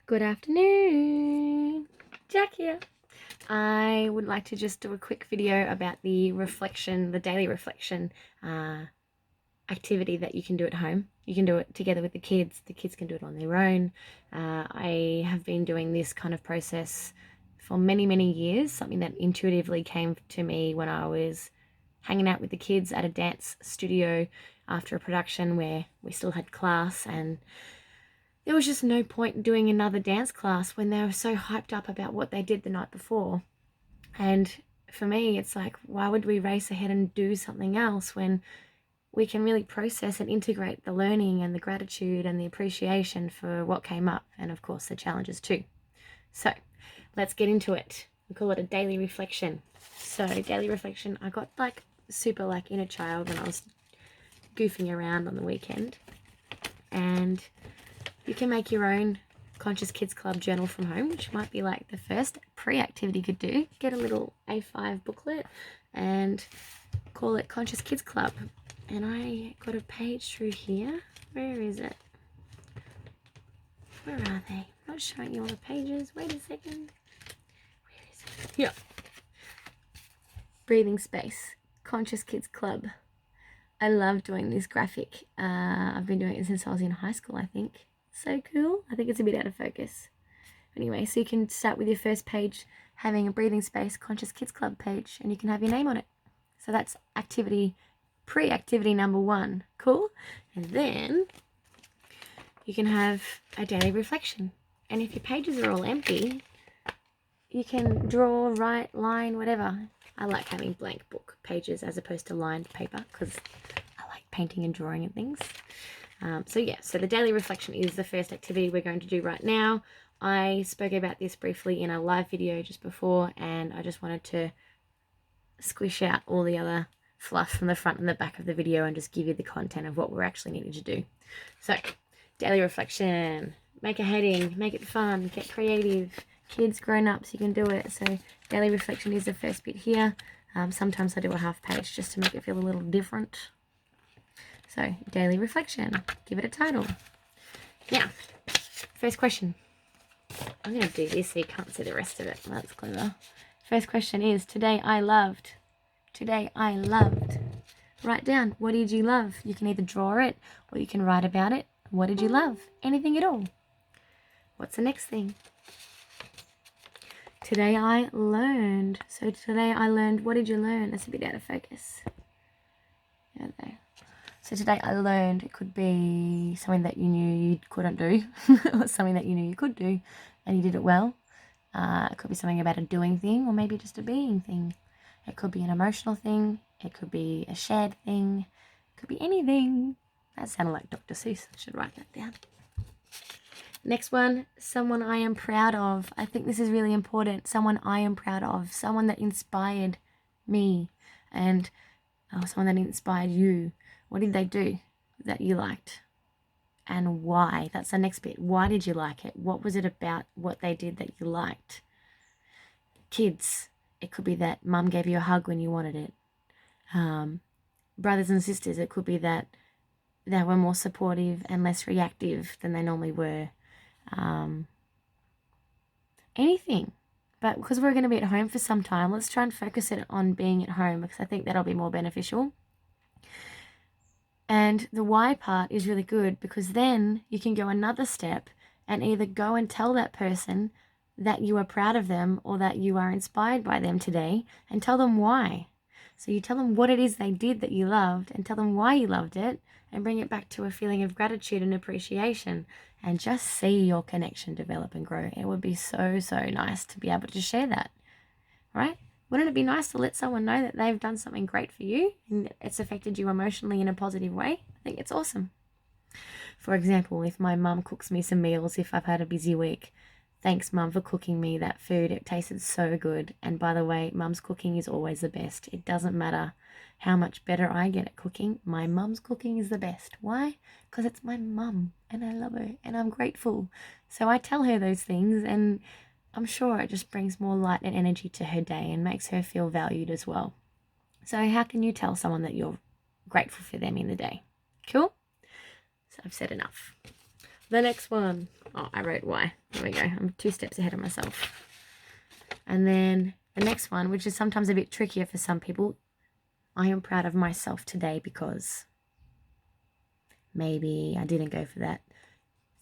Good afternoon, Jack here. I would like to just do a quick video about the daily reflection activity that you can do at home. You can do it together with the kids can do it on their own. I have been doing this kind of process for many, many years, something that intuitively came to me when I was hanging out with the kids at a dance studio after a production where we still had class, and there was just no point doing another dance class when they were so hyped up about what they did the night before. And for me, it's like, why would we race ahead and do something else when we can really process and integrate the learning and the gratitude and the appreciation for what came up, and of course the challenges too. So let's get into it. We call it a daily reflection. So daily reflection, I got super inner child when I was goofing around on the weekend, and you can make your own Conscious Kids Club journal from home, which might be like the first pre-activity you could do. Get a little A5 booklet and call it Conscious Kids Club. And I got a page through here. Where is it? Where are they? Not showing you all the pages. Wait a second. Where is it? Here. Breathing space. Conscious Kids Club. I love doing this graphic. I've been doing it since I was in high school, I think. So cool. I think it's a bit out of focus. Anyway, so you can start with your first page having a breathing space Conscious Kids Club page, and you can have your name on it. So that's pre-activity number 1. Cool. And then you can have a daily reflection. And if your pages are all empty, you can draw, write, line, whatever. I like having blank book pages as opposed to lined paper because I like painting and drawing and things. So the daily reflection is the first activity we're going to do right now. I spoke about this briefly in a live video just before, and I just wanted to squish out all the other fluff from the front and the back of the video and just give you the content of what we're actually needing to do. So, daily reflection. Make a heading, make it fun, get creative. Kids, grown-ups, you can do it. So, daily reflection is the first bit here. Sometimes I do a half page just to make it feel a little different. So, daily reflection. Give it a title. Now, first question. I'm going to do this so you can't see the rest of it. That's clever. First question is, today I loved. Today I loved. Write down, what did you love? You can either draw it or you can write about it. What did you love? Anything at all. What's the next thing? Today I learned. So today I learned, what did you learn? That's a bit out of focus. There. So today I learned, it could be something that you knew you couldn't do or something that you knew you could do and you did it well. It could be something about a doing thing or maybe just a being thing. It could be an emotional thing. It could be a shared thing. It could be anything. That sounded like Dr. Seuss. I should write that down. Next one, someone I am proud of. I think this is really important. Someone I am proud of. Someone that inspired me and someone that inspired you. What did they do that you liked? And why? That's the next bit. Why did you like it? What was it about what they did that you liked? Kids, it could be that mum gave you a hug when you wanted it. Brothers and sisters, it could be that they were more supportive and less reactive than they normally were. Anything. But because we're going to be at home for some time, let's try and focus it on being at home because I think that'll be more beneficial. And the why part is really good because then you can go another step and either go and tell that person that you are proud of them or that you are inspired by them today and tell them why. So you tell them what it is they did that you loved and tell them why you loved it and bring it back to a feeling of gratitude and appreciation and just see your connection develop and grow. It would be so, so nice to be able to share that, right? Wouldn't it be nice to let someone know that they've done something great for you and it's affected you emotionally in a positive way? I think it's awesome. For example, if my mum cooks me some meals if I've had a busy week, thanks mum for cooking me that food. It tasted so good. And by the way, mum's cooking is always the best. It doesn't matter how much better I get at cooking. My mum's cooking is the best. Why? Because it's my mum and I love her and I'm grateful. So I tell her those things and I'm sure it just brings more light and energy to her day and makes her feel valued as well. So how can you tell someone that you're grateful for them in the day? Cool? So I've said enough. The next one. Oh, I wrote why. There we go. I'm 2 steps ahead of myself. And then the next one, which is sometimes a bit trickier for some people, I am proud of myself today because maybe I didn't go for that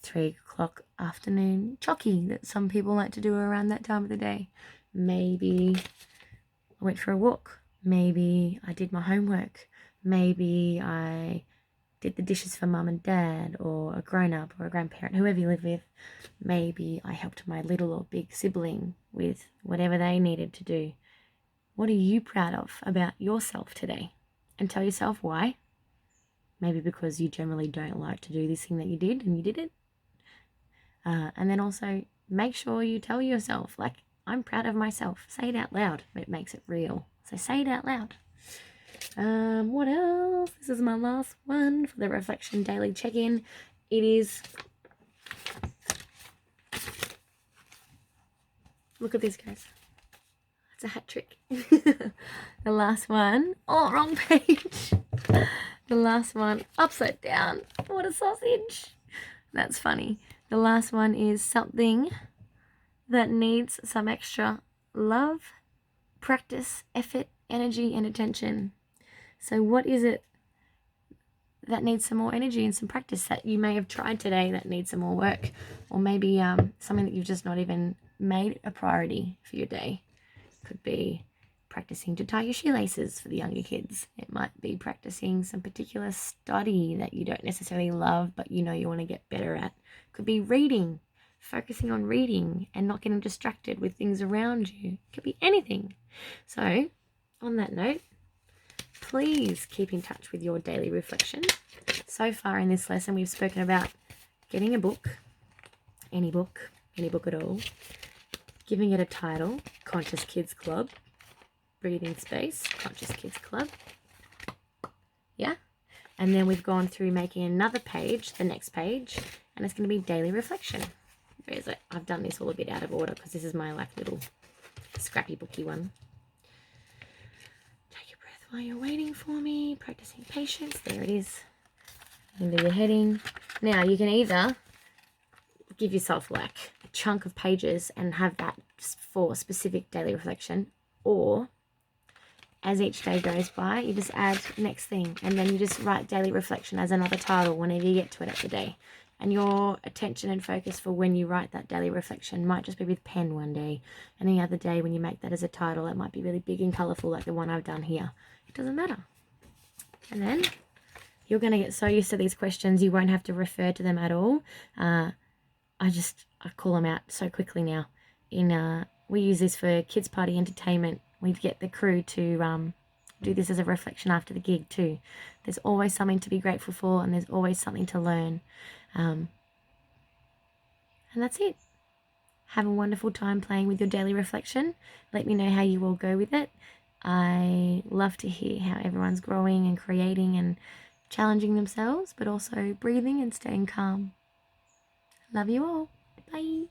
3 o'clock afternoon chocky that some people like to do around that time of the day. Maybe I went for a walk. Maybe I did my homework. Maybe I did the dishes for mum and dad, or a grown-up or a grandparent, whoever you live with. Maybe I helped my little or big sibling with whatever they needed to do. What are you proud of about yourself today? And tell yourself why. Maybe because you generally don't like to do this thing that you did and you did it. And then also make sure you tell yourself, like, I'm proud of myself. Say it out loud. It makes it real. So say it out loud. What else? This is my last one for the reflection daily check-in. It is, look at this, guys. It's a hat trick. The last one, oh, wrong page. The last one, upside down. What a sausage. That's funny. The last one is something that needs some extra love, practice, effort, energy, and attention. So what is it that needs some more energy and some practice that you may have tried today that needs some more work? Or maybe something that you've just not even made a priority for your day. Could be practicing to tie your shoelaces for the younger kids. It might be practicing some particular study that you don't necessarily love but you know you want to get better at. Could be reading, focusing on reading and not getting distracted with things around you. It could be anything. So on that note, please keep in touch with your daily reflection. So far in this lesson, we've spoken about getting a book, any book at all, giving it a title, Conscious Kids Club, breathing space, Conscious Kids Club. Yeah. And then we've gone through making another page, the next page, and it's going to be daily reflection. Where is it? I've done this all a bit out of order because this is my like little scrappy booky one. Take a breath while you're waiting for me, practicing patience. There it is. Into your heading. Now you can either give yourself like a chunk of pages and have that for specific daily reflection, or as each day goes by, you just add next thing, and then you just write daily reflection as another title whenever you get to it at the day. And your attention and focus for when you write that daily reflection might just be with pen one day, and the other day when you make that as a title, it might be really big and colourful like the one I've done here. It doesn't matter. And then you're going to get so used to these questions, you won't have to refer to them at all. I call them out so quickly now. We use this for kids' party entertainment. We get the crew to do this as a reflection after the gig too. There's always something to be grateful for, and there's always something to learn. And that's it. Have a wonderful time playing with your daily reflection. Let me know how you all go with it. I love to hear how everyone's growing and creating and challenging themselves, but also breathing and staying calm. Love you all. Bye.